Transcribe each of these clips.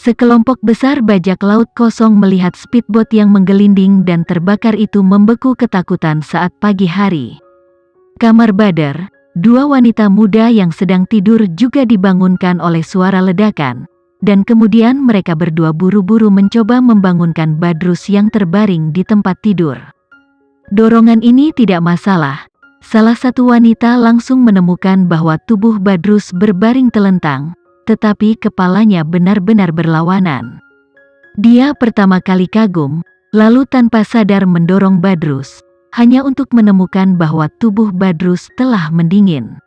Sekelompok besar bajak laut kosong melihat speedboat yang menggelinding dan terbakar itu membeku ketakutan saat pagi hari. Kamar Badr, dua wanita muda yang sedang tidur juga dibangunkan oleh suara ledakan, dan kemudian mereka berdua buru-buru mencoba membangunkan Badrus yang terbaring di tempat tidur. Dorongan ini tidak masalah. Salah satu wanita langsung menemukan bahwa tubuh Badrus berbaring telentang, tetapi kepalanya benar-benar berlawanan. Dia pertama kali kagum, lalu tanpa sadar mendorong Badrus, hanya untuk menemukan bahwa tubuh Badrus telah mendingin.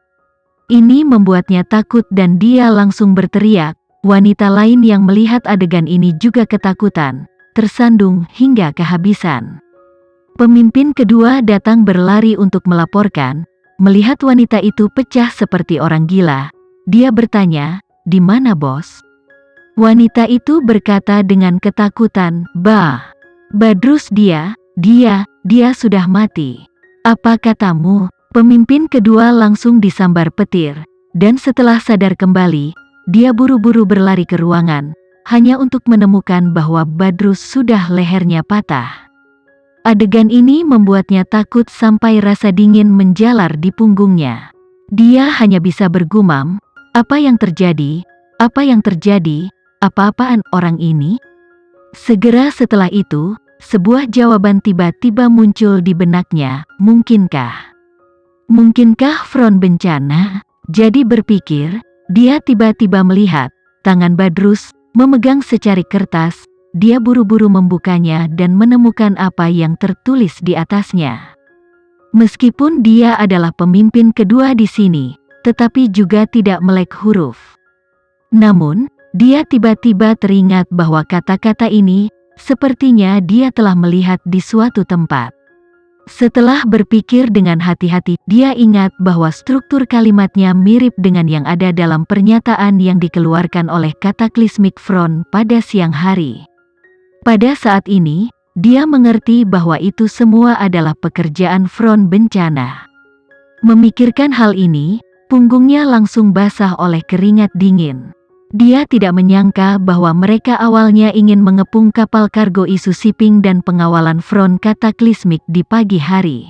Ini membuatnya takut dan dia langsung berteriak. Wanita lain yang melihat adegan ini juga ketakutan, tersandung hingga kehabisan. Pemimpin kedua datang berlari untuk melaporkan. Melihat wanita itu pecah seperti orang gila, dia bertanya, "Di mana bos?" Wanita itu berkata dengan ketakutan, "Bah, Badrus dia sudah mati." "Apa katamu?" Pemimpin kedua langsung disambar petir, dan setelah sadar kembali, dia buru-buru berlari ke ruangan, hanya untuk menemukan bahwa Badrus sudah lehernya patah. Adegan ini membuatnya takut sampai rasa dingin menjalar di punggungnya. Dia hanya bisa bergumam, "Apa yang terjadi? Apa yang terjadi? Apa-apaan orang ini?" Segera setelah itu, sebuah jawaban tiba-tiba muncul di benaknya, "Mungkinkah? Mungkinkah front bencana?" Jadi berpikir, dia tiba-tiba melihat tangan Badrus memegang secari kertas. Dia buru-buru membukanya dan menemukan apa yang tertulis di atasnya. Meskipun dia adalah pemimpin kedua di sini, tetapi juga tidak melek huruf. Namun, dia tiba-tiba teringat bahwa kata-kata ini, sepertinya dia telah melihat di suatu tempat. Setelah berpikir dengan hati-hati, dia ingat bahwa struktur kalimatnya mirip dengan yang ada dalam pernyataan yang dikeluarkan oleh Cataclysmic Front pada siang hari. Pada saat ini, dia mengerti bahwa itu semua adalah pekerjaan front bencana. Memikirkan hal ini, punggungnya langsung basah oleh keringat dingin. Dia tidak menyangka bahwa mereka awalnya ingin mengepung kapal kargo isu shipping dan pengawalan front Cataclysmic di pagi hari.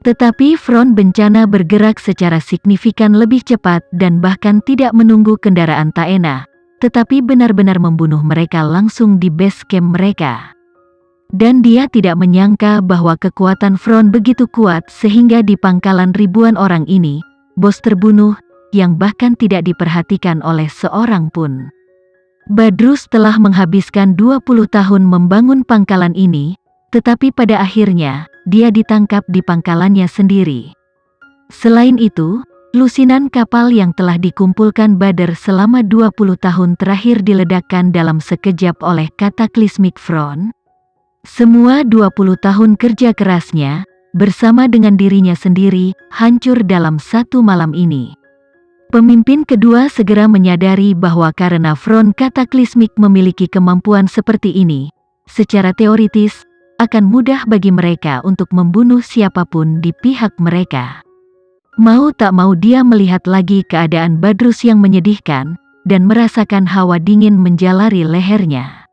Tetapi front bencana bergerak secara signifikan lebih cepat dan bahkan tidak menunggu kendaraan Taena, tetapi benar-benar membunuh mereka langsung di base camp mereka. Dan dia tidak menyangka bahwa kekuatan front begitu kuat sehingga di pangkalan ribuan orang ini, bos terbunuh, yang bahkan tidak diperhatikan oleh seorang pun. Badrus telah menghabiskan 20 tahun membangun pangkalan ini, tetapi pada akhirnya, dia ditangkap di pangkalannya sendiri. Selain itu, lusinan kapal yang telah dikumpulkan Badr selama 20 tahun terakhir diledakkan dalam sekejap oleh Cataclysmic Front. Semua 20 tahun kerja kerasnya, bersama dengan dirinya sendiri, hancur dalam satu malam ini. Pemimpin kedua segera menyadari bahwa karena front Cataclysmic memiliki kemampuan seperti ini, secara teoritis, akan mudah bagi mereka untuk membunuh siapapun di pihak mereka. Mau tak mau dia melihat lagi keadaan Badrus yang menyedihkan, dan merasakan hawa dingin menjalari lehernya.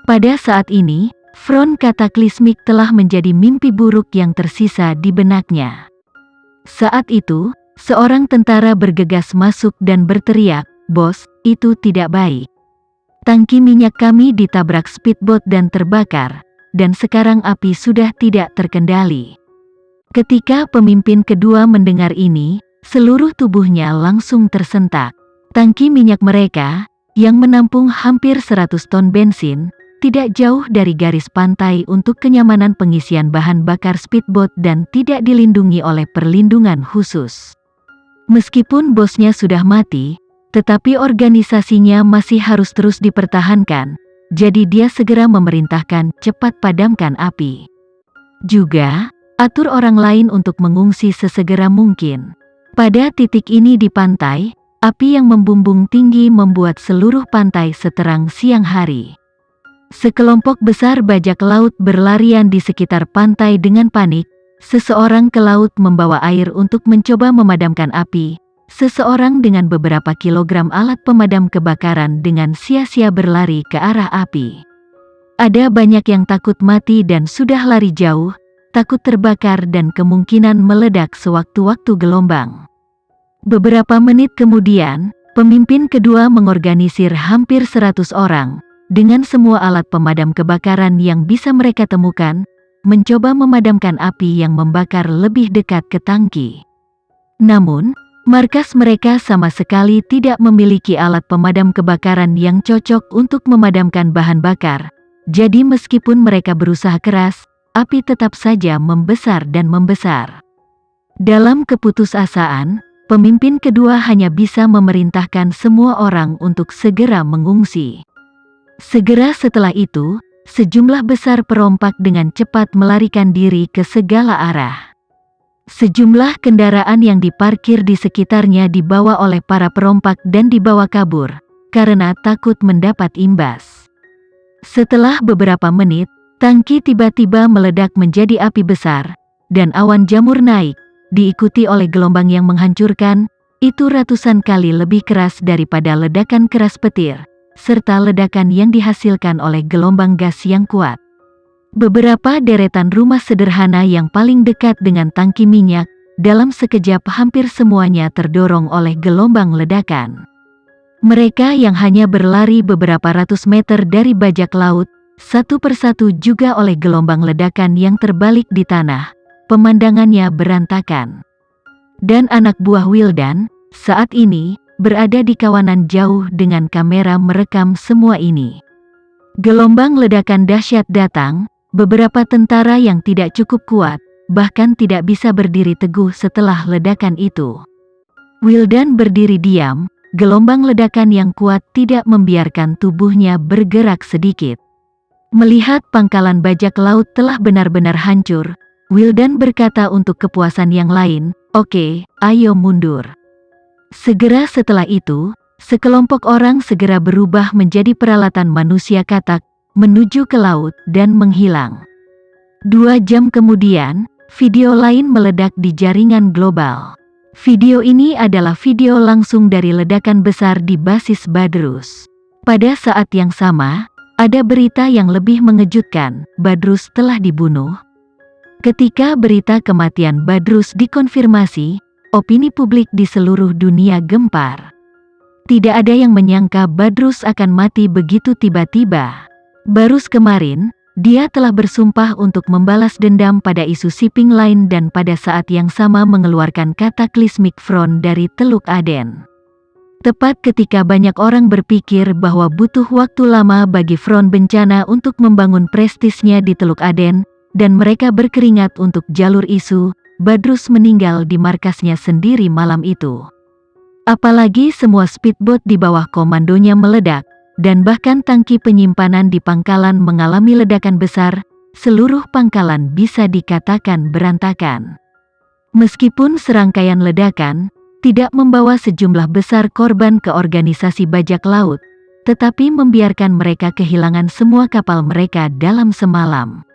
Pada saat ini, front Cataclysmic telah menjadi mimpi buruk yang tersisa di benaknya. Saat itu, seorang tentara bergegas masuk dan berteriak, "Bos, itu tidak baik. Tangki minyak kami ditabrak speedboat dan terbakar, dan sekarang api sudah tidak terkendali." Ketika pemimpin kedua mendengar ini, seluruh tubuhnya langsung tersentak. Tangki minyak mereka, yang menampung hampir 100 ton bensin, tidak jauh dari garis pantai untuk kenyamanan pengisian bahan bakar speedboat dan tidak dilindungi oleh perlindungan khusus. Meskipun bosnya sudah mati, tetapi organisasinya masih harus terus dipertahankan, jadi dia segera memerintahkan cepat padamkan api. Juga, atur orang lain untuk mengungsi sesegera mungkin. Pada titik ini di pantai, api yang membumbung tinggi membuat seluruh pantai seterang siang hari. Sekelompok besar bajak laut berlarian di sekitar pantai dengan panik. Seseorang ke laut membawa air untuk mencoba memadamkan api, Seseorang dengan beberapa kilogram alat pemadam kebakaran dengan sia-sia berlari ke arah api. Ada banyak yang takut mati dan sudah lari jauh, takut terbakar dan kemungkinan meledak sewaktu-waktu gelombang. Beberapa menit kemudian, pemimpin kedua mengorganisir hampir 100 orang, dengan semua alat pemadam kebakaran yang bisa mereka temukan, mencoba memadamkan api yang membakar lebih dekat ke tangki. Namun, markas mereka sama sekali tidak memiliki alat pemadam kebakaran yang cocok untuk memadamkan bahan bakar, jadi meskipun mereka berusaha keras, api tetap saja membesar dan membesar. Dalam keputusasaan, pemimpin kedua hanya bisa memerintahkan semua orang untuk segera mengungsi. Segera setelah itu, sejumlah besar perompak dengan cepat melarikan diri ke segala arah. Sejumlah kendaraan yang diparkir di sekitarnya dibawa oleh para perompak dan dibawa kabur, karena takut mendapat imbas. Setelah beberapa menit, tangki tiba-tiba meledak menjadi api besar, dan awan jamur naik, diikuti oleh gelombang yang menghancurkan, itu ratusan kali lebih keras daripada ledakan keras petir, serta ledakan yang dihasilkan oleh gelombang gas yang kuat. Beberapa deretan rumah sederhana yang paling dekat dengan tangki minyak, dalam sekejap hampir semuanya terdorong oleh gelombang ledakan. Mereka yang hanya berlari beberapa ratus meter dari bajak laut, satu persatu juga oleh gelombang ledakan yang terbalik di tanah, pemandangannya berantakan. Dan anak buah Wildan, saat ini, berada di kawanan jauh dengan kamera merekam semua ini. Gelombang ledakan dahsyat datang. Beberapa tentara yang tidak cukup kuat, bahkan tidak bisa berdiri teguh setelah ledakan itu. Wildan berdiri diam, gelombang ledakan yang kuat tidak membiarkan tubuhnya bergerak sedikit. Melihat pangkalan bajak laut telah benar-benar hancur, Wildan berkata untuk kepuasan yang lain, "Oke, ayo mundur." Segera setelah itu, sekelompok orang segera berubah menjadi peralatan manusia katak, menuju ke laut dan menghilang. 2 jam kemudian, video lain meledak di jaringan global. Video ini adalah video langsung dari ledakan besar di basis Badrus. Pada saat yang sama, ada berita yang lebih mengejutkan, Badrus telah dibunuh. Ketika berita kematian Badrus dikonfirmasi, opini publik di seluruh dunia gempar. Tidak ada yang menyangka Badrus akan mati begitu tiba-tiba. Baru kemarin, dia telah bersumpah untuk membalas dendam pada isu shipping line dan pada saat yang sama mengeluarkan Cataclysmic Front dari Teluk Aden. Tepat ketika banyak orang berpikir bahwa butuh waktu lama bagi front bencana untuk membangun prestisnya di Teluk Aden, dan mereka berkeringat untuk jalur isu, Badrus meninggal di markasnya sendiri malam itu. Apalagi semua speedboat di bawah komandonya meledak, dan bahkan tangki penyimpanan di pangkalan mengalami ledakan besar, seluruh pangkalan bisa dikatakan berantakan. Meskipun serangkaian ledakan tidak membawa sejumlah besar korban ke organisasi bajak laut, tetapi membiarkan mereka kehilangan semua kapal mereka dalam semalam.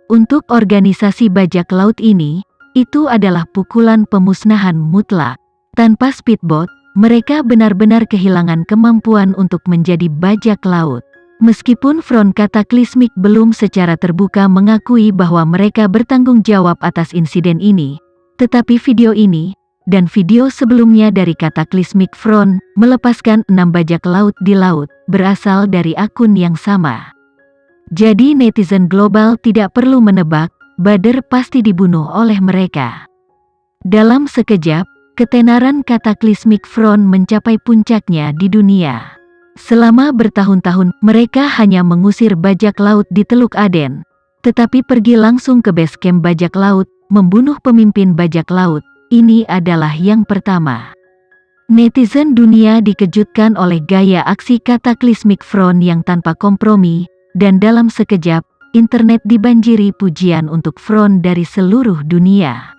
Untuk organisasi bajak laut ini, itu adalah pukulan pemusnahan mutlak. Tanpa speedboat, mereka benar-benar kehilangan kemampuan untuk menjadi bajak laut. Meskipun Front Cataclysmic belum secara terbuka mengakui bahwa mereka bertanggung jawab atas insiden ini, tetapi video ini, dan video sebelumnya dari Cataclysmic Front, melepaskan 6 bajak laut di laut, berasal dari akun yang sama. Jadi netizen global tidak perlu menebak, Badr pasti dibunuh oleh mereka. Dalam sekejap, ketenaran Cataclysmic Front mencapai puncaknya di dunia. Selama bertahun-tahun, mereka hanya mengusir bajak laut di Teluk Aden, tetapi pergi langsung ke base camp bajak laut, membunuh pemimpin bajak laut. Ini adalah yang pertama. Netizen dunia dikejutkan oleh gaya aksi Cataclysmic Front yang tanpa kompromi, dan dalam sekejap, internet dibanjiri pujian untuk Front dari seluruh dunia.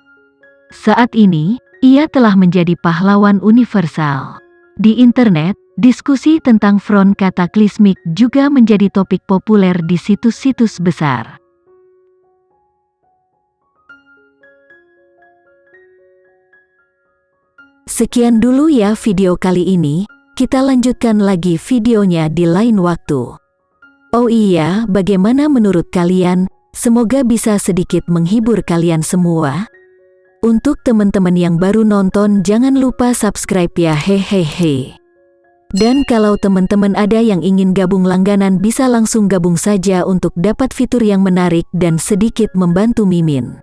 Saat ini, ia telah menjadi pahlawan universal. Di internet, diskusi tentang Front Cataclysmic juga menjadi topik populer di situs-situs besar. Sekian dulu ya video kali ini, kita lanjutkan lagi videonya di lain waktu. Oh iya, bagaimana menurut kalian? Semoga bisa sedikit menghibur kalian semua. Untuk teman-teman yang baru nonton, jangan lupa subscribe ya, hehehe. Dan kalau teman-teman ada yang ingin gabung langganan, bisa langsung gabung saja untuk dapat fitur yang menarik dan sedikit membantu Mimin.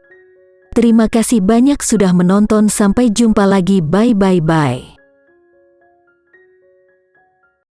Terima kasih banyak sudah menonton, sampai jumpa lagi, bye.